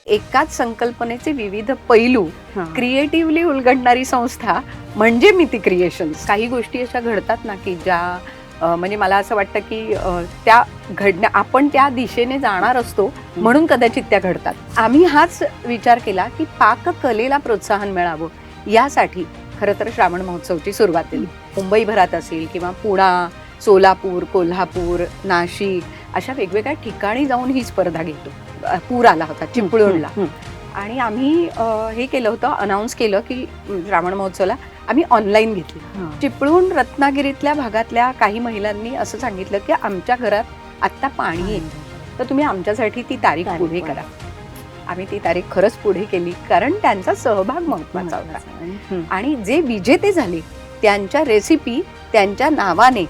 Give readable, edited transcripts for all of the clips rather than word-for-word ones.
एकाच संकल्पनेचे विविध पैलू क्रिएटिव्हली उलगडणारी संस्था म्हणजे मिती क्रिएशन्स. काही गोष्टी अशा घडतात ना की ज्या म्हणजे मला असं वाटतं की त्या आपण त्या दिशेने जाणार असतो म्हणून कदाचित त्या घडतात. आम्ही हाच विचार केला की पाककलेला प्रोत्साहन मिळावं यासाठी खरं तर श्रावण महोत्सवची सुरुवात केली. मुंबईभरात असेल किंवा पुणा, सोलापूर, कोल्हापूर, नाशिक अशा वेगवेगळ्या ठिकाणी जाऊन ही स्पर्धा घेतो. पूर आला होता चिपळूणला आणि आम्ही हे केलं होतं, अनाऊन्स केलं की श्रावण महोत्सवला आम्ही ऑनलाईन घेतली. चिपळूण रत्नागिरीतल्या भागातल्या काही महिलांनी असं सांगितलं की आमच्या घरात आत्ता पाणी आहे, तर तुम्ही आमच्यासाठी ती तारीख पुढे करा. आम्ही ती तारीख खरंच पुढे केली कारण त्यांचा सहभाग महत्वाचा होता. आणि जे विजेते झाले त्यांच्या रेसिपी त्यांच्या नावाने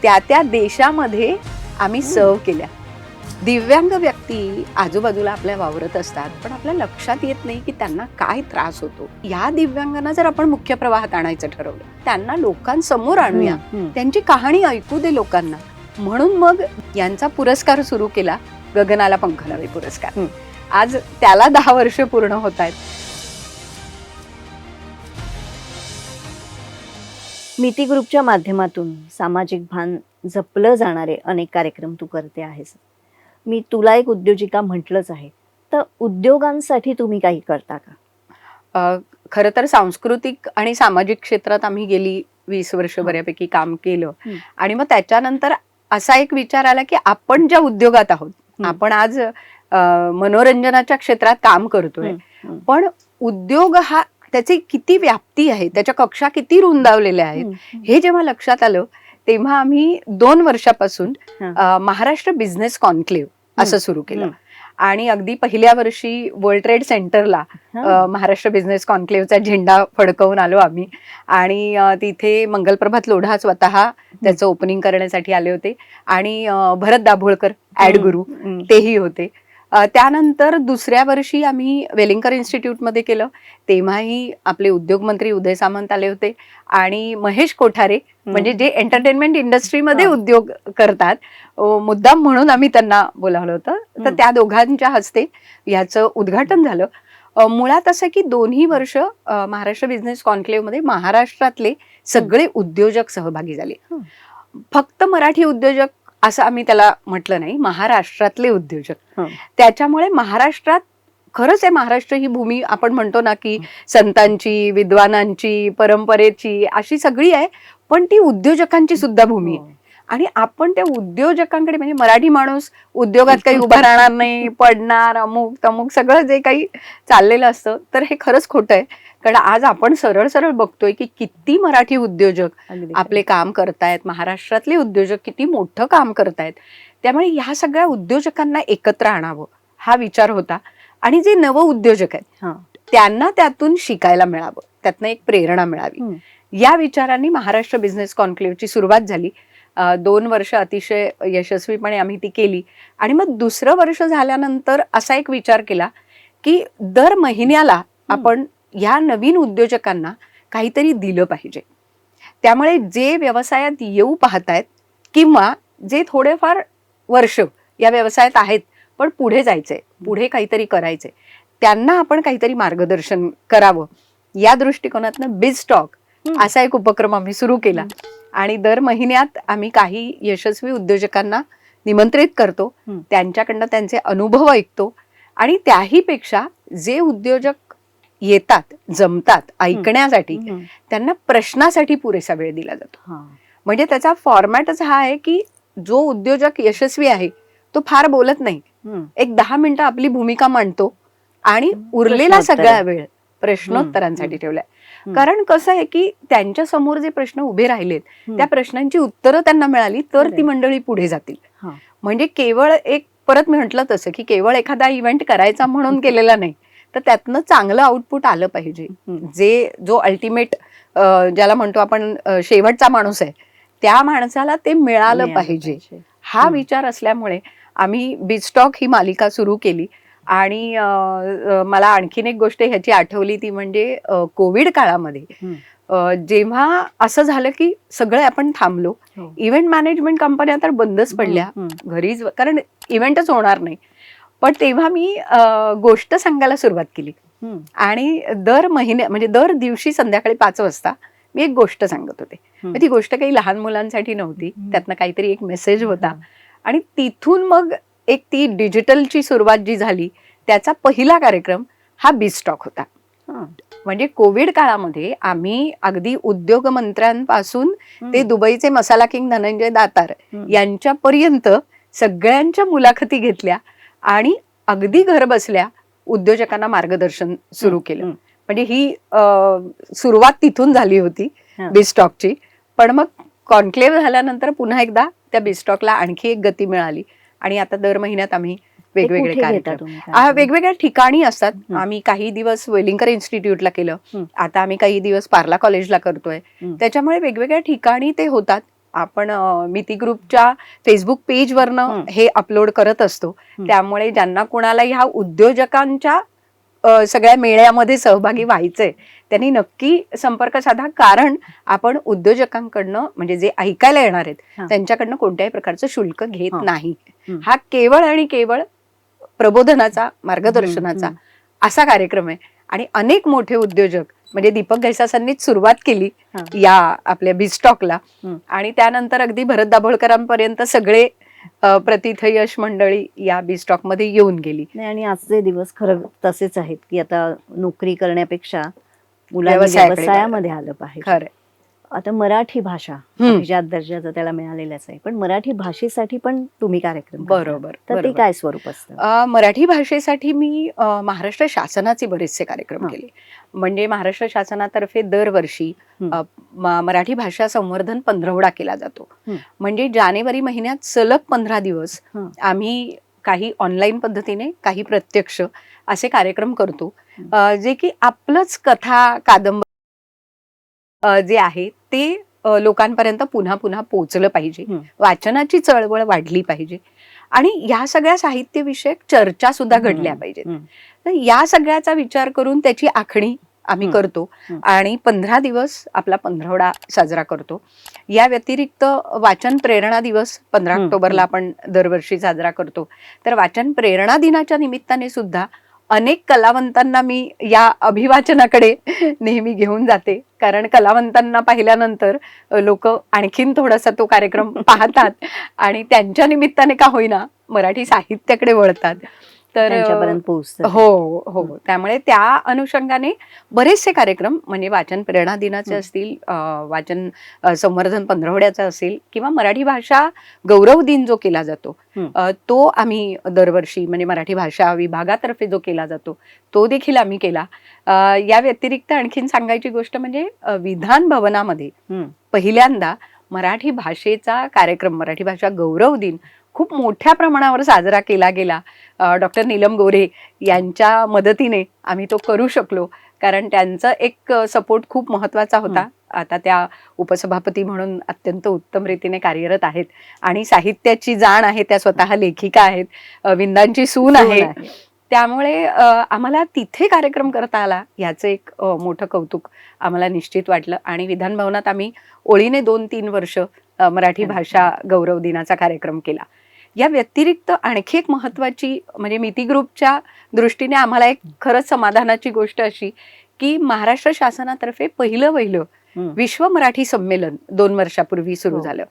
त्या देशामध्ये आम्ही सर्व केल्या. दिव्यांग व्यक्ती आजूबाजूला आपल्या वावरत असतात, पण आपल्या लक्षात येत नाही की त्यांना काय त्रास होतो. या दिव्यांगांना जर आपण मुख्य प्रवाहात आणायचं ठरवलं, त्यांना लोकांसमोर आणूया, त्यांची कहाणी ऐकू दे लोकांना. म्हणून मग यांचा पुरस्कार सुरू केला, गगनाला पंख लावे पुरस्कार. आज त्याला 10 वर्ष पूर्ण होत आहेत. मिती ग्रुपच्या माध्यमातून सामाजिक भान जपलं जाणारे अनेक कार्यक्रम तू करते आहेस. मी तुला एक उद्योजिका म्हटलंच आहे, तर उद्योगांसाठी तुम्ही काही करता का? खरं तर सांस्कृतिक आणि सामाजिक क्षेत्रात आम्ही गेली 20 वर्ष बऱ्यापैकी काम केलं. आणि मग त्याच्यानंतर असा एक विचार आला की आपण ज्या उद्योगात आहोत, आपण आज मनोरंजनाच्या क्षेत्रात काम करतोय, पण उद्योग हा त्याची किती व्याप्ती आहे, त्याच्या कक्षा किती रुंदावलेल्या आहेत, हे जेव्हा लक्षात आलं तेव्हा आम्ही 2 वर्षापासून महाराष्ट्र बिझनेस कॉन्क्लेव्ह असं सुरू केलं. आणि अगदी पहिल्या वर्षी वर्ल्ड ट्रेड सेंटरला महाराष्ट्र बिझनेस कॉन्क्लेव्हचा झेंडा फडकवून आलो आम्ही. आणि तिथे मंगलप्रभात लोढा स्वतः त्याचं ओपनिंग करण्यासाठी आले होते. आणि भरत दाभोळकर ऍड गुरु तेही होते. त्यानंतर दुसऱ्या वर्षी आम्ही वेलिंगकर इन्स्टिट्यूटमध्ये केलं, तेव्हाही आपले उद्योग मंत्री उदय सामंत आले होते. आणि महेश कोठारे म्हणजे जे एंटरटेनमेंट इंडस्ट्रीमध्ये उद्योग करतात, मुद्दाम म्हणून आम्ही त्यांना बोलावलं होतं. तर त्या दोघांच्या हस्ते याचं उद्घाटन झालं. मुळात असं की दोन्ही वर्ष महाराष्ट्र बिझनेस कॉन्क्लेव्हमध्ये महाराष्ट्रातले सगळे उद्योजक सहभागी झाले. फक्त मराठी उद्योजक असं आम्ही त्याला म्हटलं नाही, महाराष्ट्रातले उद्योजक. त्याच्यामुळे महाराष्ट्रात खरंच आहे, महाराष्ट्र ही भूमी आपण म्हणतो ना की संतांची, विद्वानांची, परंपरेची अशी सगळी आहे, पण ती उद्योजकांची सुद्धा भूमी आहे. आणि आपण त्या उद्योजकांकडे म्हणजे मराठी माणूस उद्योगात काही उभा राहणार नाही, पडणार, अमुक तमुक सगळं जे काही चाललेलं असतं, तर हे खरंच खोटं आहे. कारण आज आपण सरळ सरळ बघतोय की किती मराठी उद्योजक आपले काम करतायत, महाराष्ट्रातले उद्योजक किती मोठं काम करतायत. त्यामुळे ह्या सगळ्या उद्योजकांना एकत्र आणावं हा विचार होता. आणि जे नव उद्योजक आहेत त्यांना त्यातून शिकायला मिळावं, त्यातनं एक प्रेरणा मिळावी, या विचारांनी महाराष्ट्र बिझनेस कॉन्क्लेव्हची सुरुवात झाली. 2 वर्ष अतिशय यशस्वीपणे आम्ही ती केली. आणि मग दुसरं वर्ष झाल्यानंतर असा एक विचार केला की दर महिन्याला आपण ह्या नवीन उद्योजकांना काहीतरी दिलं पाहिजे. त्यामुळे जे व्यवसायात येऊ पाहतायत किंवा जे थोडेफार वर्ष या व्यवसायात आहेत पण पुढे जायचंय, पुढे काहीतरी करायचंय, त्यांना आपण काहीतरी मार्गदर्शन करावं, या दृष्टिकोनातनं बिझ टॉक असा एक उपक्रम आम्ही सुरू केला. आणि दर महिन्यात आम्ही काही यशस्वी उद्योजकांना निमंत्रित करतो, त्यांच्याकडनं त्यांचे अनुभव ऐकतो. आणि त्याही पेक्षा जे उद्योजक येतात, जमतात ऐकण्यासाठी, त्यांना प्रश्नासाठी पुरेसा वेळ दिला जातो. म्हणजे त्याचा फॉर्मॅटच हा आहे की जो उद्योजक यशस्वी आहे तो फार बोलत नाही, एक 10 मिनिटं आपली भूमिका मांडतो आणि उरलेला सगळा वेळ प्रश्नोत्तरांसाठी ठेवलाय. कारण कसं आहे की त्यांच्या समोर जे प्रश्न उभे राहिलेत त्या प्रश्नांची उत्तरं त्यांना मिळाली तर ती मंडळी पुढे जातील. म्हणजे केवळ एक, परत मी म्हटलं तसं की केवळ एखादा इव्हेंट करायचा म्हणून केलेला नाही, तर त्यातनं चांगलं आउटपुट आलं पाहिजे. जो अल्टिमेट ज्याला म्हणतो आपण शेवटचा माणूस आहे, त्या माणसाला ते मिळालं पाहिजे, हा विचार असल्यामुळे आम्ही बिझटॉक ही मालिका सुरू केली. आणि मला आणखीन एक गोष्ट ह्याची आठवली, ती म्हणजे कोविड काळामध्ये जेव्हा असं झालं की सगळे आपण थांबलो, हो. इव्हेंट मॅनेजमेंट कंपन्या तर बंदच पडल्या, घरीच, कारण इव्हेंटच होणार नाही. पण तेव्हा मी गोष्ट सांगायला सुरुवात केली आणि दर म्हणजे दर दिवशी संध्याकाळी 5 वाजता मी एक गोष्ट सांगत होते. ती गोष्ट काही लहान मुलांसाठी नव्हती, त्यातनं काहीतरी एक मेसेज होता. आणि तिथून मग एक ती डिजिटलची सुरुवात जी झाली, त्याचा पहिला कार्यक्रम हा बीस्टॉक होता. म्हणजे कोविड काळामध्ये आम्ही अगदी उद्योग मंत्र्यांपासून ते दुबईचे मसाला किंग धनंजय दातार यांच्यापर्यंत सगळ्यांच्या मुलाखती घेतल्या आणि अगदी घर बसल्या उद्योजकांना मार्गदर्शन सुरू केलं. म्हणजे ही सुरुवात तिथून झाली होती बीस्टॉकची. पण मग कॉन्क्लेव्ह झाल्यानंतर पुन्हा एकदा त्या बीस्टॉकला आणखी एक गती मिळाली आणि आता दर महिन्यात आम्ही वेगवेगळे कार्यक्रम वेगवेगळ्या ठिकाणी असतात. आम्ही काही दिवस वेलिंगकर इन्स्टिट्यूटला केलं, आता आम्ही काही दिवस पार्ला कॉलेजला करतोय. त्याच्यामुळे वेगवेगळ्या ठिकाणी ते होतात. आपण मिती ग्रुपच्या फेसबुक पेजवरनं हे अपलोड करत असतो. त्यामुळे ज्यांना कोणाला ह्या उद्योजकांच्या सगळ्या मेळ्यामध्ये सहभागी व्हायचंय त्यांनी नक्की संपर्क साधा, कारण आपण उद्योजकांकडनं म्हणजे जे ऐकायला येणार आहेत त्यांच्याकडनं कोणत्याही प्रकारचं शुल्क घेत नाही. हा केवळ आणि केवळ प्रबोधनाचा, मार्गदर्शनाचा असा कार्यक्रम आहे. आणि अनेक मोठे उद्योजक म्हणजे दीपक घैसासांनीच सुरुवात केली या आपल्या बीस्टॉकला आणि त्यानंतर अगदी भरत दाभोळकरांपर्यंत सगळे प्रतिथ यश मंडळी या बीस्टॉक मध्ये येऊन गेली. आणि आजचे दिवस खरं तसेच आहेत की आता नोकरी करण्यापेक्षा मुलांनी व्यवसायामध्ये आलं पाहिजे. खरं. आता मराठी भाषा अभिजात दर्जाचा त्याला मिळालेलाच आहे, पण मराठी भाषेसाठी पण तुम्ही कार्यक्रम बरोबर, तर ते काय स्वरूप असतं? मराठी भाषेसाठी मी महाराष्ट्र शासनाचे बरेचसे कार्यक्रम केले. म्हणजे महाराष्ट्र शासनातर्फे दरवर्षी मराठी भाषा संवर्धन पंधरवडा केला जातो. म्हणजे जानेवारी महिन्यात सलग 15 दिवस आम्ही काही ऑनलाईन पद्धतीने, काही प्रत्यक्ष असे कार्यक्रम करतो, जे की आपलंच कथा कादंबरी जे आहे ते लोकांपर्यंत पुन्हा पुन्हा पोहोचलं पाहिजे, वाचनाची चळवळ वाढली पाहिजे आणि या सगळ्या साहित्यविषयक चर्चा सुद्धा घडल्या पाहिजेत. तर या सगळ्याचा विचार करून त्याची आखणी आम्ही करतो आणि 15 दिवस आपला पंधरवडा साजरा करतो. या व्यतिरिक्त वाचन प्रेरणा दिवस 15 ऑक्टोबरला आपण दरवर्षी साजरा करतो. तर वाचन प्रेरणा दिनाच्या निमित्ताने सुद्धा अनेक कलावंतांना मी या अभिवाचनाकडे नेहमी घेऊन जाते, कारण कलावंतांना पाहिल्यानंतर लोक आणखीन थोडासा तो कार्यक्रम पाहतात आणि त्यांच्या निमित्ताने का होईना मराठी साहित्याकडे वळतात. तर हो हो, त्यामुळे त्या अनुषंगाने बरेचसे कार्यक्रम म्हणजे वाचन प्रेरणा दिनाचे असतील, वाचन संवर्धन पंधरवड्याचा असेल किंवा मराठी भाषा गौरव दिन जो केला जातो तो आम्ही दरवर्षी म्हणजे मराठी भाषा विभागातर्फे जो केला जातो तो देखील आम्ही केला. या व्यतिरिक्त आणखीन सांगायची गोष्ट म्हणजे विधान भवनामध्ये पहिल्यांदा मराठी भाषेचा कार्यक्रम, मराठी भाषा गौरव दिन खूप मोठ्या प्रमाणावर साजरा केला गेला. डॉक्टर नीलम गोरे यांच्या मदतीने आम्ही तो करू शकलो, कारण त्यांचा एक सपोर्ट खूप महत्वाचा होता. आता त्या उपसभापती म्हणून अत्यंत उत्तम रीतीने कार्यरत आहेत आणि साहित्याची जाण आहे, त्या स्वतः लेखिका आहेत, विंदांची सून आहे. त्यामुळे आम्हाला तिथे कार्यक्रम करता आला याचं एक मोठं कौतुक आम्हाला निश्चित वाटलं. आणि विधान भवनात आम्ही ओळीने 2-3 वर्ष मराठी भाषा गौरव दिनाचा कार्यक्रम केला. या व्यतिरिक्त आणखी एक महत्वाची म्हणजे मिती ग्रुपच्या दृष्टीने आम्हाला एक खरंच समाधानाची गोष्ट अशी की महाराष्ट्र शासनातर्फे पहिलं विश्व मराठी संमेलन 2 वर्षापूर्वी सुरू झालं.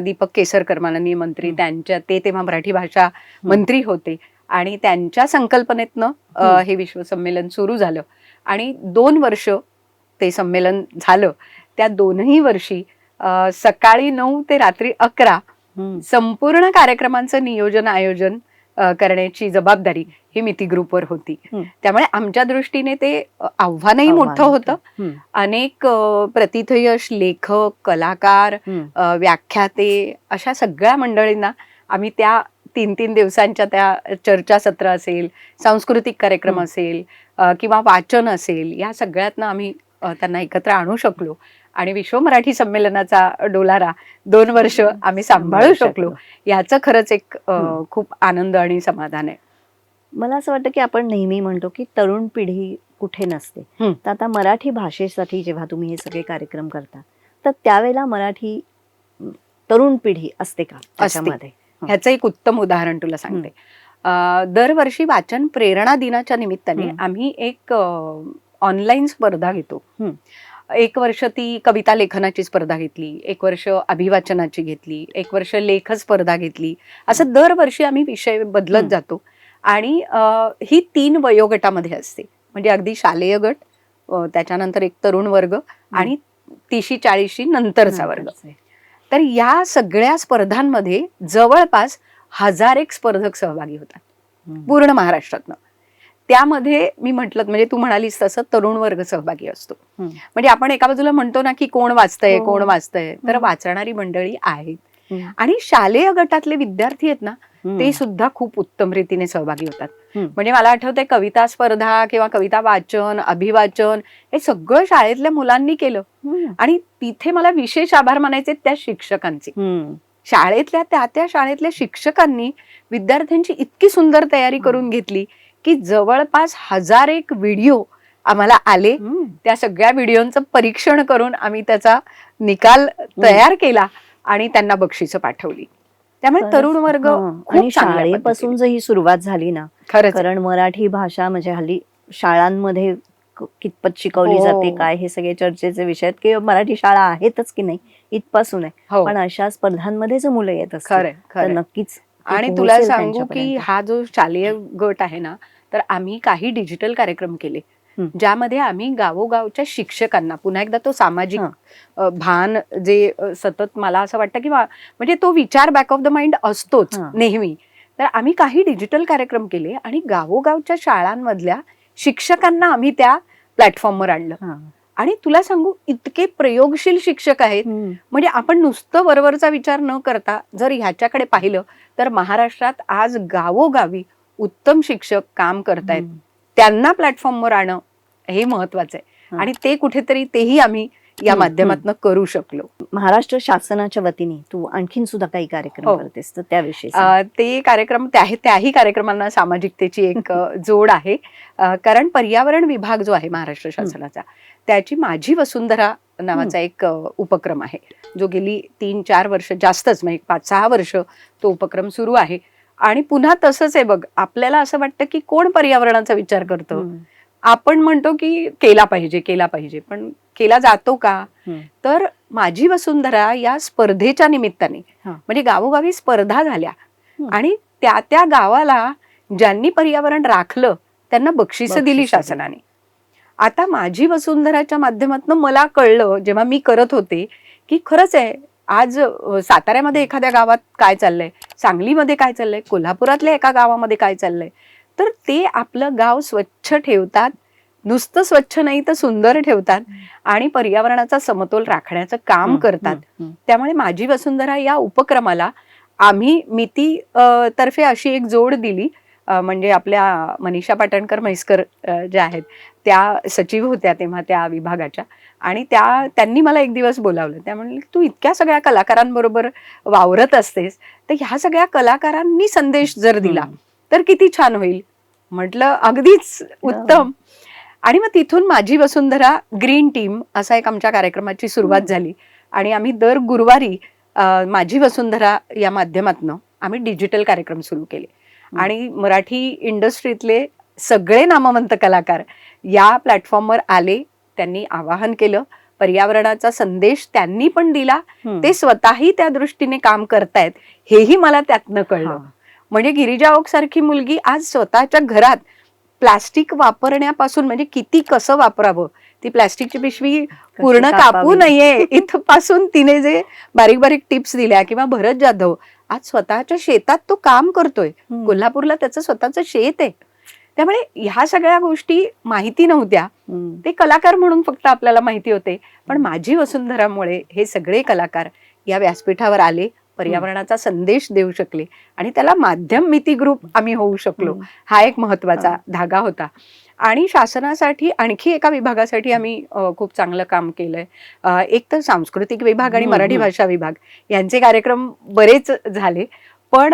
दीपक केसरकर माननीय मंत्री, ते तेव्हा मराठी भाषा मंत्री होते आणि त्यांच्या संकल्पनेतनं हे विश्व संमेलन सुरू झालं आणि 2 वर्ष ते संमेलन झालं. त्या 2ही वर्षी सकाळी 9 ते रात्री 11 संपूर्ण कार्यक्रमांचं नियोजन आयोजन करण्याची जबाबदारी ही मिती ग्रुपवर होती. त्यामुळे आमच्या दृष्टीने ते आव्हानही मोठं होतं. अनेक प्रतिथयश लेखक, कलाकार, व्याख्याते अशा सगळ्या मंडळींना आम्ही त्या 3-3 दिवसांच्या त्या चर्चासत्र असेल, सांस्कृतिक कार्यक्रम असेल किंवा वाचन असेल, या सगळ्यातनं आम्ही त्यांना एकत्र आणू शकलो आणि विश्व मराठी संमेलनाचा डोलारा 2 वर्ष आम्ही सांभाळू शकलो. याचं खरंच एक खूप आनंद आणि समाधान आहे. मला असं वाटतं की आपण नेहमी म्हणतो की तरुण पिढी कुठे नसते. तर आता मराठी भाषेसाठी जेव्हा तुम्ही हे सगळे कार्यक्रम करता तर त्यावेळेला मराठी तरुण पिढी असते का त्याच्यामध्ये? ह्याचं एक उत्तम उदाहरण तुला सांगते. दरवर्षी वाचन प्रेरणा दिनाच्या निमित्ताने आम्ही एक ऑनलाईन स्पर्धा घेतो. एक वर्ष ती कविता लेखनाची स्पर्धा घेतली, एक वर्ष अभिवाचनाची घेतली, एक वर्ष लेख स्पर्धा घेतली. असं दरवर्षी आम्ही विषय बदलत जातो आणि ही 3 वयोगटामध्ये असते. म्हणजे अगदी शालेय गट, त्याच्यानंतर एक तरुण वर्ग आणि 30-40 नंतरचा वर्ग. तर या सगळ्या स्पर्धांमध्ये जवळपास 1000 स्पर्धक सहभागी होतात पूर्ण महाराष्ट्रातनं. त्यामध्ये मी म्हटलं म्हणजे तू म्हणालीस तसं तरुण वर्ग सहभागी असतो. म्हणजे आपण एका बाजूला म्हणतो ना की कोण वाचतंय कोण वाचतंय, तर वाचणारी मंडळी आहेत आणि शालेय गटातले विद्यार्थी आहेत ना ते सुद्धा खूप उत्तम रीतीने सहभागी होतात. म्हणजे मला आठवतंय कविता स्पर्धा किंवा कविता वाचन, अभिवाचन हे सगळं शाळेतल्या मुलांनी केलं आणि तिथे मला विशेष आभार मानायचे त्या शिक्षकांचे. शाळेतल्या त्या शाळेतल्या शिक्षकांनी विद्यार्थ्यांची इतकी सुंदर तयारी करून घेतली की जवळपास 1000 व्हिडिओ आम्हाला आले. त्या सगळ्या व्हिडिओचं परीक्षण करून आम्ही त्याचा निकाल तयार केला आणि त्यांना बक्षिसं पाठवली. त्यामुळे तरुण वर्ग आणि शाळेपासून जर ही सुरुवात झाली ना, खरंच, कारण मराठी भाषा म्हणजे हल्ली शाळांमध्ये कितपत शिकवली जाते काय हे सगळे चर्चेचे विषय आहेत की मराठी शाळा आहेतच की नाही इथपासून आहे. पण अशा स्पर्धांमध्ये जर मुलं येत असतात तर नक्कीच. आणि तुला सांगू की हा जो शालेय गट आहे ना, तर आम्ही काही डिजिटल कार्यक्रम केले ज्यामध्ये आम्ही गावोगावच्या शिक्षकांना पुन्हा एकदा तो सामाजिक भान जे सतत मला असं वाटतं की म्हणजे तो विचार बॅक ऑफ द माइंड असतोच नेहमी. तर आम्ही काही डिजिटल कार्यक्रम केले आणि गावोगावच्या शाळांमधल्या शिक्षकांना आम्ही त्या प्लॅटफॉर्मवर आणलं. आणि तुला सांगू इतके प्रयोगशील शिक्षक आहेत. म्हणजे आपण नुसतं वरवरचा विचार न करता जर ह्याच्याकडे पाहिलं तर महाराष्ट्रात आज गावोगावी उत्तम शिक्षक काम करतायत. त्यांना प्लॅटफॉर्मवर आणणं हे महत्वाचं आहे आणि ते कुठेतरी तेही आम्ही या माध्यमातून करू शकलो. महाराष्ट्र शासनाच्या वतीने तू आणखीन सुद्धा काही कार्यक्रम करतेस तर त्याविषयी ते कार्यक्रम त्याही कार्यक्रमांना सामाजिकतेची एक जोड आहे. कारण पर्यावरण विभाग जो आहे महाराष्ट्र शासनाचा त्याची माझी वसुंधरा नावाचा एक उपक्रम आहे जो गेली 3-4 वर्ष जास्तच म्हणजे 5-6 वर्ष तो उपक्रम सुरू आहे. आणि पुन्हा तसंच आहे बघ, आपल्याला असं वाटतं की कोण पर्यावरणाचा विचार करतं. आपण म्हणतो की केला पाहिजे पण केला जातो का. तर माझी वसुंधरा या स्पर्धेच्या निमित्ताने म्हणजे गावोगावी स्पर्धा झाल्या आणि त्या गावाला ज्यांनी पर्यावरण राखलं त्यांना बक्षिसं दिली शासनाने. आता माझी वसुंधराच्या माध्यमातून मला कळलं जेव्हा मी करत होते की खरंच आहे आज साताऱ्यामध्ये एखाद्या गावात काय चाललंय, सांगलीमध्ये काय चाललंय, कोल्हापुरातल्या एका गावामध्ये काय चाललंय, तर ते आपलं गाव स्वच्छ ठेवतात. नुसतं स्वच्छ नाही तर सुंदर ठेवतात आणि पर्यावरणाचा समतोल राखण्याचं काम करतात. त्यामुळे माझी वसुंधरा या उपक्रमाला आम्ही मिती तर्फे अशी एक जोड दिली. म्हणजे आपल्या मनीषा पाटणकर म्हैसकर ज्या आहेत त्या सचिव होत्या तेव्हा त्या विभागाच्या आणि त्यांनी मला एक दिवस बोलावलं. त्या म्हणले तू इतक्या सगळ्या कलाकारांबरोबर वावरत असतेस तर ह्या सगळ्या कलाकारांनी संदेश जर दिला तर किती छान होईल. म्हटलं अगदीच उत्तम. आणि मग तिथून माझी वसुंधरा ग्रीन टीम असा एक आमच्या कार्यक्रमाची सुरुवात झाली आणि आम्ही दर गुरुवारी माझी वसुंधरा या माध्यमातून आम्ही डिजिटल कार्यक्रम सुरू केले आणि मराठी इंडस्ट्रीतले सगळे नामवंत कलाकार या प्लॅटफॉर्मवर आले. त्यांनी आवाहन केलं, पर्यावरणाचा संदेश त्यांनी पण दिला. ते स्वतःही त्या दृष्टीने काम करतायत हेही मला त्यातनं कळलं. म्हणजे गिरिजा ओक सारखी मुलगी आज स्वतःच्या घरात प्लास्टिक वापरण्यापासून म्हणजे किती कसं वापरावं, ती प्लास्टिकची पिशवी पूर्ण कापू नये इथपासून तिने जे बारीक बारीक टिप्स दिल्या. किंवा भरत जाधव आज स्वतःच्या शेतात तो काम करतोय. कोल्हापूरला त्याचं स्वतःचं शेत आहे. त्यामुळे ह्या सगळ्या गोष्टी माहिती नव्हत्या. ते कलाकार म्हणून फक्त आपल्याला माहिती होते. पण माझी वसुंधरामुळे हे सगळे कलाकार या व्यासपीठावर आले, पर्यावरणाचा संदेश देऊ शकले आणि त्याला माध्यम मिती ग्रुप आम्ही होऊ शकलो. हा एक महत्वाचा धागा होता. आणि शासनासाठी आणखी एका विभागासाठी आम्ही खूप चांगलं काम केलंय. एक तर सांस्कृतिक विभाग आणि मराठी भाषा विभाग यांचे कार्यक्रम बरेच झाले. पण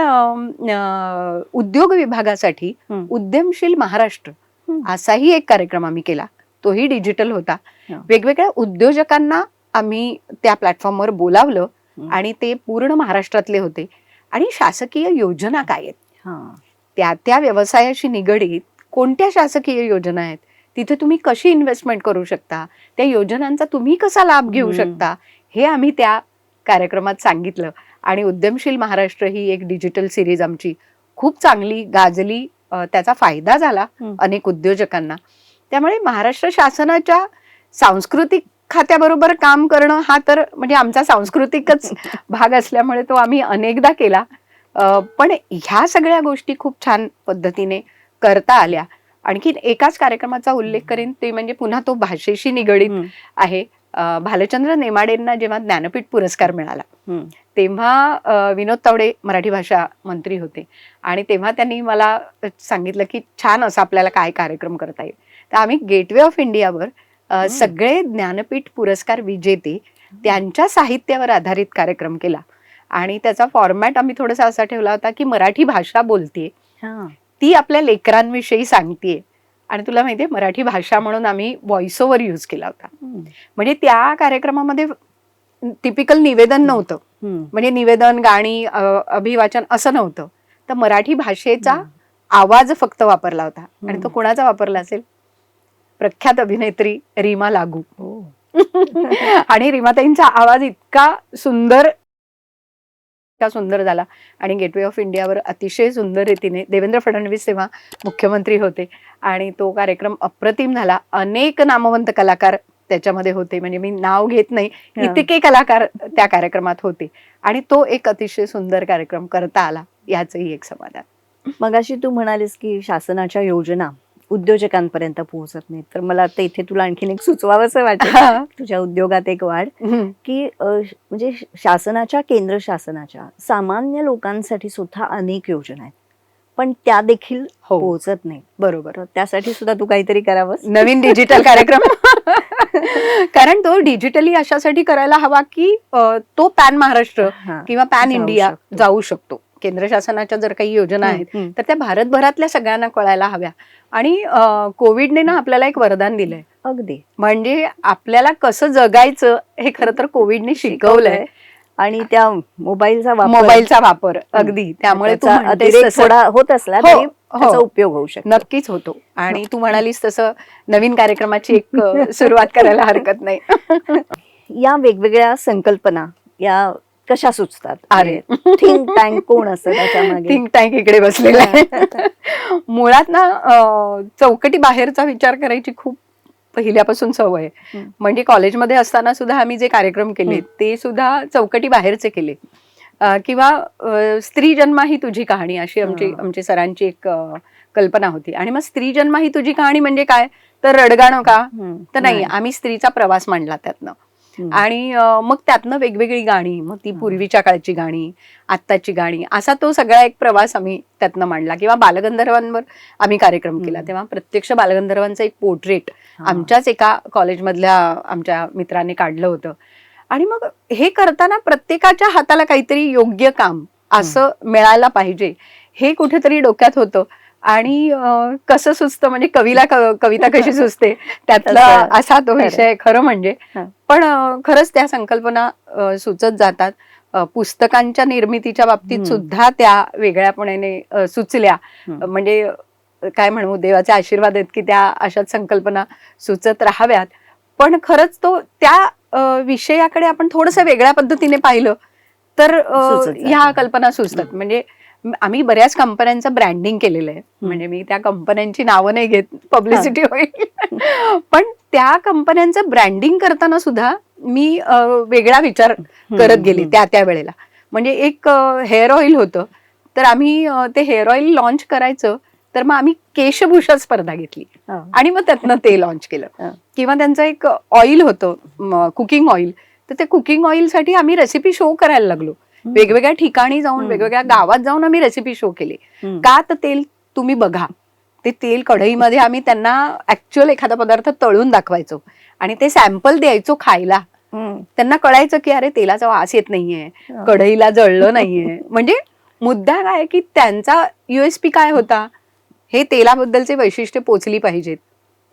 उद्योग विभागासाठी उद्यमशील महाराष्ट्र असाही एक कार्यक्रम आम्ही केला. तोही डिजिटल होता. वेगवेगळ्या उद्योजकांना आम्ही त्या प्लॅटफॉर्मवर बोलावलं आणि ते पूर्ण महाराष्ट्रातले होते. आणि शासकीय योजना काय आहेत, त्या व्यवसायाशी निगडीत कोणत्या शासकीय योजना आहेत, तिथे तुम्ही कशी इन्व्हेस्टमेंट करू शकता, त्या योजनांचा तुम्ही कसा लाभ घेऊ शकता, हे आम्ही त्या कार्यक्रमात सांगितलं. आणि उद्यमशील महाराष्ट्र ही एक डिजिटल सिरीज आमची खूप चांगली गाजली. त्याचा फायदा झाला अनेक उद्योजकांना. त्यामुळे महाराष्ट्र शासनाच्या सांस्कृतिक खात्याबरोबर काम करणं हा तर म्हणजे आमचा सांस्कृतिकच भाग असल्यामुळे तो आम्ही अनेकदा केला. पण ह्या सगळ्या गोष्टी खूप छान पद्धतीने करता आल्या. आणखी एकाच कार्यक्रमाचा उल्लेख करेन, ते म्हणजे पुन्हा तो भाषेशी निगडीत आहे. भालचंद्र नेमाडेंना जेव्हा ज्ञानपीठ पुरस्कार मिळाला तेव्हा विनोद तावडे मराठी भाषा मंत्री होते आणि तेव्हा त्यांनी मला सांगितलं की छान असं आपल्याला काय कार्यक्रम करता येईल. तर आम्ही गेटवे ऑफ इंडियावर सगळे ज्ञानपीठ पुरस्कार विजेते त्यांच्या साहित्यावर आधारित कार्यक्रम केला. आणि त्याचा फॉर्मॅट आम्ही थोडासा असा ठेवला होता की मराठी भाषा बोलते, ती आपल्या लेकरांविषयी सांगतेय. आणि तुला माहितीये मराठी भाषा म्हणून आम्ही व्हॉइस ओव्हर यूज केला होता. म्हणजे त्या कार्यक्रमामध्ये टिपिकल निवेदन नव्हतं, म्हणजे निवेदन, गाणी, अभिवाचन असं नव्हतं. तर मराठी भाषेचा आवाज फक्त वापरला होता. आणि तो कोणाचा वापरला असेल? प्रख्यात अभिनेत्री रीमा लागू. आणि रीमाताईंचा आवाज इतका सुंदर झाला. आणि गेटवे ऑफ इंडियावर अतिशय सुंदर रीतीने देवेंद्र फडणवीस तेव्हा मुख्यमंत्री होते आणि तो कार्यक्रम अप्रतिम झाला. अनेक नामवंत कलाकार त्याच्यामध्ये होते, म्हणजे मी नाव घेत नाही, इतके कलाकार त्या कार्यक्रमात होते. आणि तो एक अतिशय सुंदर कार्यक्रम करता आला, याचंही एक समाधान. मगाशी तू म्हणालीस की शासनाच्या योजना उद्योजकांपर्यंत पोहोचत नाही, तर मला आता इथे तुला आणखीन एक सुचवावंसं वाटतं तुझ्या उद्योगात एक वाढ की म्हणजे शासनाच्या, केंद्र शासनाच्या सामान्य लोकांसाठी सुद्धा अनेक योजना आहेत, पण त्या देखील पोहोचत नाही. बरोबर. त्यासाठी सुद्धा तू काहीतरी करावं, नवीन डिजिटल कार्यक्रम. कारण तो डिजिटली अशासाठी करायला हवा की तो पॅन महाराष्ट्र किंवा पॅन इंडिया जाऊ शकतो. केंद्र शासनाच्या जर काही योजना आहेत तर त्या भारतभरातल्या सगळ्यांना कळायला हव्या. आणि कोविडने ना आपल्याला एक वरदान दिलंय. अगदी. म्हणजे आपल्याला कसं जगायचं हे खरं तर कोविडने शिकवलंय. आणि त्या मोबाईलचा वापर अगदी. त्यामुळे थोडा होत असला तरी त्याचा उपयोग होऊ शकतो. नक्कीच होतो. आणि तू म्हणालीस तसं नवीन कार्यक्रमाची एक सुरुवात करायला हरकत नाही. या वेगवेगळ्या संकल्पना या कशा सुचतात? अरे थिंक टँक कोण असतं त्याच्यामागे? थिंक टँक इकडे बसलेला आहे. मुळात ना चौकटी बाहेरचा विचार करायची खूप पहिल्यापासून सवय आहे. म्हणजे कॉलेजमध्ये असताना सुद्धा आम्ही जे कार्यक्रम केले ते सुद्धा चौकटी बाहेरचे केले. किंवा स्त्री जन्मा ही तुझी कहाणी अशी आमची सरांची एक कल्पना होती. आणि मग स्त्री जन्मा ही तुझी कहाणी म्हणजे काय, तर रडगाणं का? तर नाही, आम्ही स्त्रीचा प्रवास मांडला त्यातनं. आणि मग त्यातनं वेगवेगळी गाणी, मग ती पूर्वीच्या काळची गाणी, आत्ताची गाणी, असा तो सगळा एक प्रवास आम्ही त्यातनं मांडला. किंवा बालगंधर्वांवर आम्ही कार्यक्रम केला. तेव्हा प्रत्यक्ष बालगंधर्वांचं एक पोर्ट्रेट आमच्याच एका कॉलेजमधल्या आमच्या मित्राने काढलं होतं. आणि मग हे करताना प्रत्येकाच्या हाताला काहीतरी योग्य काम असं मिळायला पाहिजे हे कुठेतरी डोक्यात होतं. आणि कसं सुचतं म्हणजे कविता कशी सुचते त्यातला असा तो विषय खरं म्हणजे. पण खरंच त्या संकल्पना सुचत जातात. पुस्तकांच्या निर्मितीच्या बाबतीत सुद्धा त्या वेगळ्यापणाने सुचल्या. म्हणजे काय म्हणू, देवाचे आशीर्वाद आहेत की त्या अशाच संकल्पना सुचत राहाव्यात. पण खरंच तो त्या विषयाकडे आपण थोडंसं वेगळ्या पद्धतीने पाहिलं तर ह्या कल्पना सुचतात. म्हणजे आम्ही बऱ्याच कंपन्यांचं ब्रँडिंग केलेलं आहे. म्हणजे मी त्या कंपन्यांची नावं नाही घेत, पब्लिसिटी होईल. पण त्या कंपन्यांचं ब्रँडिंग करताना सुद्धा मी वेगळा विचार करत गेले त्या वेळेला. म्हणजे एक हेअर ऑइल होतं, तर आम्ही ते हेअर ऑइल लॉन्च करायचं, तर मग आम्ही केशभूषा स्पर्धा घेतली आणि मग त्यातनं ते लॉन्च केलं. किंवा त्यांचं एक ऑइल होतं कुकिंग ऑइल, तर ते कुकिंग ऑइलसाठी आम्ही रेसिपी शो करायला लागलो. वेगवेगळ्या ठिकाणी जाऊन, वेगवेगळ्या गावात जाऊन आम्ही रेसिपी शो केले. का तर तेल तुम्ही बघा, ते तेल कढईमध्ये आम्ही त्यांना ऍक्च्युअल एखादा पदार्थ तळून दाखवायचो आणि ते सॅम्पल द्यायचो खायला. त्यांना कळायचं की अरे तेलाचा वास येत नाहीये, कढईला जळलं नाहीये. म्हणजे मुद्दा काय की त्यांचा USP काय होता, हे तेलाबद्दलचे वैशिष्ट्य पोचली पाहिजेत,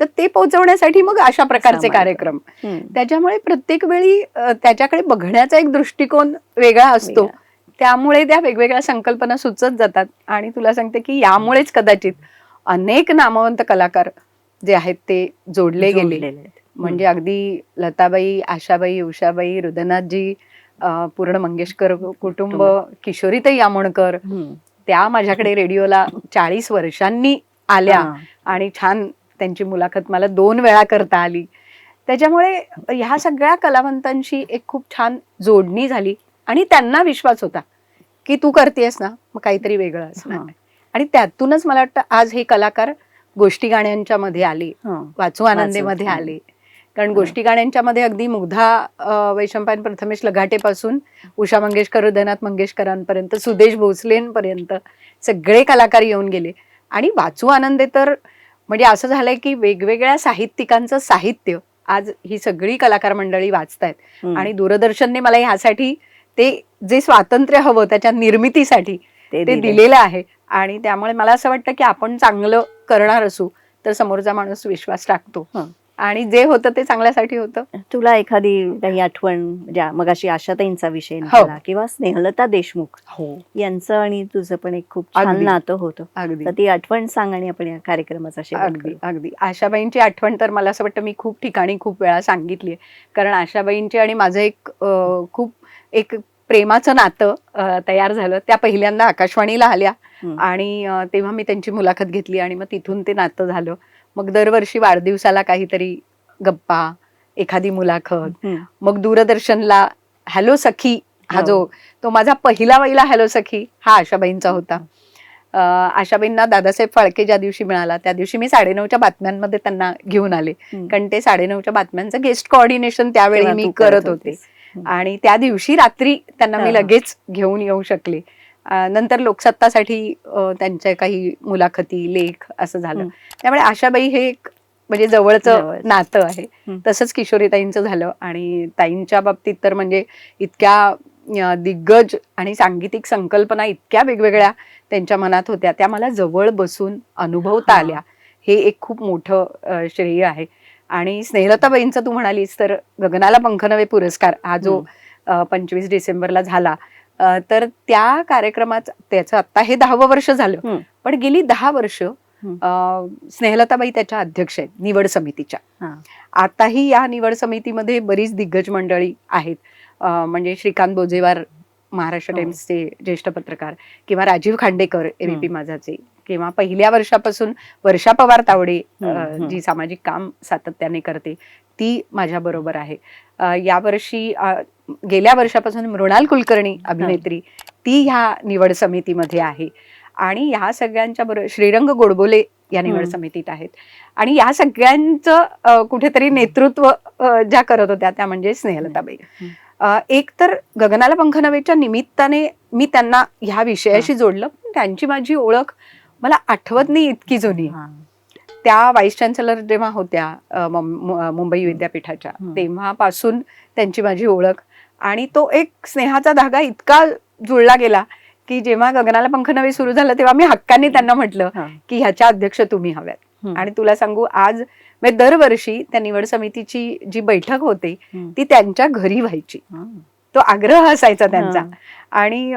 तर ते पोहोचवण्यासाठी मग अशा प्रकारचे सामायिक. कार्यक्रम. त्याच्यामुळे प्रत्येक वेळी त्याच्याकडे बघण्याचा एक दृष्टिकोन वेगळा असतो. वेगळा. त्यामुळे त्या वेगवेगळ्या संकल्पना सुचत जातात. आणि तुला सांगते की यामुळेच कदाचित अनेक नामवंत कलाकार जे आहेत ते जोडले गेले. जोडलेले आहेत. म्हणजे अगदी लताबाई, आशाबाई, उषाबाई, रुदनाथजी, पूर्ण मंगेशकर कुटुंब, किशोरीताई आमोणकर, त्या माझ्याकडे रेडिओला 40 वर्षांनी आल्या हा. आणि छान त्यांची मुलाखत मला 2 वेळा करता आली. त्याच्यामुळे ह्या सगळ्या कलावंतांशी एक खूप छान जोडणी झाली आणि त्यांना विश्वास होता की तू करतेस ना, मग काहीतरी वेगळं असणार. हा. आणि त्यातूनच मला वाटतं आज हे कलाकार गोष्टी गाण्यांच्या मध्ये आले, हा. वाचू आनंदेमध्ये वाचू आले. कारण गोष्टी गाण्यांच्या मध्ये अगदी मुग्धा वैशंपायन प्रथमेश लगाटेपासून उषा मंगेशकर, हृदयनाथ मंगेशकरांपर्यंत, सुदेश भोसलेंपर्यंत सगळे कलाकार येऊन गेले. आणि वाचू आनंदे तर म्हणजे असं झालंय की वेगवेगळ्या साहित्यिकांचं साहित्य आज ही सगळी कलाकार मंडळी वाचतायत. आणि दूरदर्शनने मला ह्यासाठी ते जे स्वातंत्र्य हवं त्याच्या निर्मितीसाठी ते दिलेलं आहे. आणि त्यामुळे मला असं वाटतं की आपण चांगलं करणार असू तर समोरचा माणूस विश्वास टाकतो. आणि जे होतं ते चांगल्यासाठी होतं. तुला एखादी काही आठवण, ज्या मगाशी आशाताईंचा विषय निघाला किंवा स्नेहलता देशमुख यांचं आणि तुझं पण एक खूप छान अगदी. नातं होतं, अगदी तर ती आठवण सांग आणि आपण या कार्यक्रमाचा शेवट अगदी करू. अगदी आशाबाईंची आठवण तर मला असं वाटतं मी खूप ठिकाणी खूप वेळा सांगितली आहे. कारण आशाबाईंची आणि माझं एक खूप एक प्रेमाचं नातं तयार झालं. त्या पहिल्यांदा आकाशवाणीला आल्या आणि तेव्हा मी त्यांची मुलाखत घेतली आणि मग तिथून ते नातं झालं. मग दरवर्षी वाढदिवसाला काहीतरी गप्पा, एखादी मुलाखत. मग दूरदर्शनला हॅलो सखी हा जो तो माझा पहिला हॅलो सखी हा आशाबाईंचा होता. आशाबाईंना दादासाहेब फाळके ज्या दिवशी मिळाला त्या दिवशी मी 9:30च्या बातम्यांमध्ये त्यांना घेऊन आले. कारण ते 9:30च्या बातम्यांचं गेस्ट कोऑर्डिनेशन त्यावेळी मी करत होते. आणि त्या दिवशी रात्री त्यांना मी लगेच घेऊन येऊ शकले. नंतर लोकसत्तासाठी त्यांच्या काही मुलाखती, लेख असं झालं. त्यामुळे आशाबाई हे एक म्हणजे जवळचं नातं आहे. तसंच किशोरीताईंचं झालं. आणि ताईंच्या बाबतीत तर म्हणजे इतक्या दिग्गज आणि सांगीतिक संकल्पना इतक्या वेगवेगळ्या त्यांच्या मनात होत्या, त्या मला जवळ बसून अनुभवता आल्या. हे एक खूप मोठं श्रेय आहे. आणि स्नेहलताबाईंचं तू म्हणालीस तर गगनाला पंख नवे पुरस्कार हा जो 25 डिसेंबरला झाला, तर त्या कार्यक्रमात त्याचं आता हे 10वं वर्ष झालं. पण गेली 10 वर्ष स्नेहलताबाई त्याच्या अध्यक्ष आहेत निवड समितीच्या. आताही या निवड समितीमध्ये बरीच दिग्गज मंडळी आहेत. म्हणजे श्रीकांत बोजेवार महाराष्ट्र टाइम्सचे ज्येष्ठ पत्रकार, किंवा राजीव खांडेकर ABP माझाचे, किंवा पहिल्या वर्षापासून वर्षा पवार तावडे जी सामाजिक काम सातत्याने करते ती माझ्या बरोबर आहे. यावर्षी गेल्या वर्षापासून मृणाल कुलकर्णी अभिनेत्री ती ह्या निवड समितीमध्ये आहे. आणि ह्या सगळ्यांच्या बरोबर श्रीरंग गोडबोले या निवड समितीत आहेत. आणि या सगळ्यांचं कुठेतरी नेतृत्व ज्या करत होत्या त्या म्हणजे स्नेहलताबाई. एक तर गगनाला पंख नवेच्या निमित्ताने मी त्यांना ह्या विषयाशी जोडलं. पण त्यांची माझी ओळख मला आठवत नाही इतकी जुनी. त्या व्हाईस चान्सलर जेव्हा होत्या मुंबई विद्यापीठाच्या, तेव्हापासून त्यांची माझी ओळख. आणि तो एक स्नेहाचा धागा इतका जुळला गेला की जेव्हा गगनाला पंख नवे सुरू झालं तेव्हा मी हक्काने त्यांना म्हटलं की ह्याच्या अध्यक्ष तुम्ही हव्यात. आणि तुला सांगू आज दरवर्षी त्या निवड समितीची जी बैठक होते ती त्यांच्या घरी व्हायची. तो आग्रह असायचा त्यांचा. आणि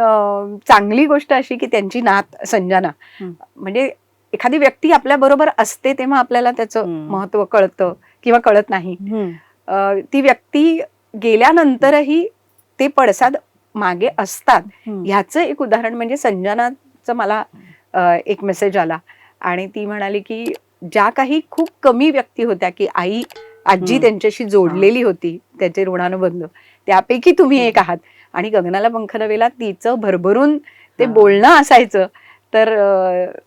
चांगली गोष्ट अशी की त्यांची नात संजना, म्हणजे एखादी व्यक्ती आपल्या बरोबर असते तेव्हा आपल्याला त्याचं महत्व कळतं किंवा कळत नाही. ती व्यक्ती गेल्यानंतरही ते पडसाद मागे असतात. ह्याचं एक उदाहरण म्हणजे संजनाचं मला एक मेसेज आला आणि ती म्हणाली की ज्या काही खूप कमी व्यक्ती होत्या की आजी त्यांच्याशी जोडलेली होती, त्याचे ऋणानुबंध, त्यापैकी तुम्ही एक आहात. आणि गगनाला पंख नवेला तिचं भरभरून ते बोलणं असायचं. तर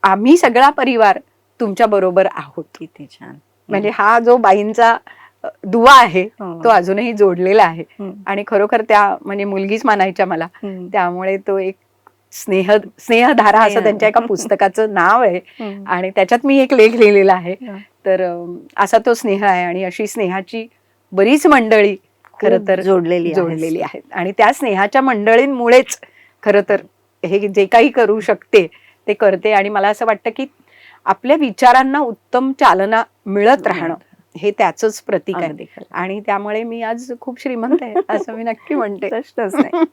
आम्ही सगळा परिवार तुमच्या बरोबर आहोत. किती छान. म्हणजे हा जो बाईंचा दुवा आहे तो अजूनही जोडलेला आहे. आणि खरोखर त्या म्हणजे मुलगीच मानायच्या मला. त्यामुळे तो एक स्नेहधारा असं त्यांच्या एका पुस्तकाचं नाव आहे आणि त्याच्यात मी एक लेख लिहिलेला आहे. तर असा तो स्नेह आहे. आणि अशी स्नेहाची बरीच मंडळी खरं तर जोडलेली आहेत. आणि त्या स्नेहाच्या मंडळींमुळेच खरं तर हे जे काही करू शकते ते करते. आणि मला असं वाटतं की आपल्या विचारांना उत्तम चालना मिळत राहणं हे त्याचंच प्रतीक आहे. अगदी खरं. आणि त्यामुळे मी आज खूप श्रीमंत आहे असं मी नक्की म्हणते. प्रश्नच नाही.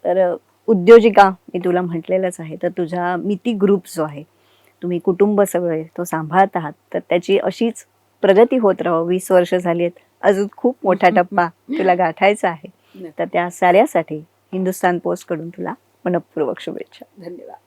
तर उद्योजिका मी तुला म्हटलेलंच आहे, तर तुझा मिती ग्रुप जो आहे, तुम्ही कुटुंब सगळे तो सांभाळत आहात, तर त्याची अशीच प्रगती होत राहो. 20 वर्ष झाली आहेत, अजून खूप मोठा टप्पा तुला गाठायचा आहे. तर त्या साऱ्यासाठी हिंदुस्तान पोस्ट कडून तुला मनपूर्वक शुभेच्छा. धन्यवाद.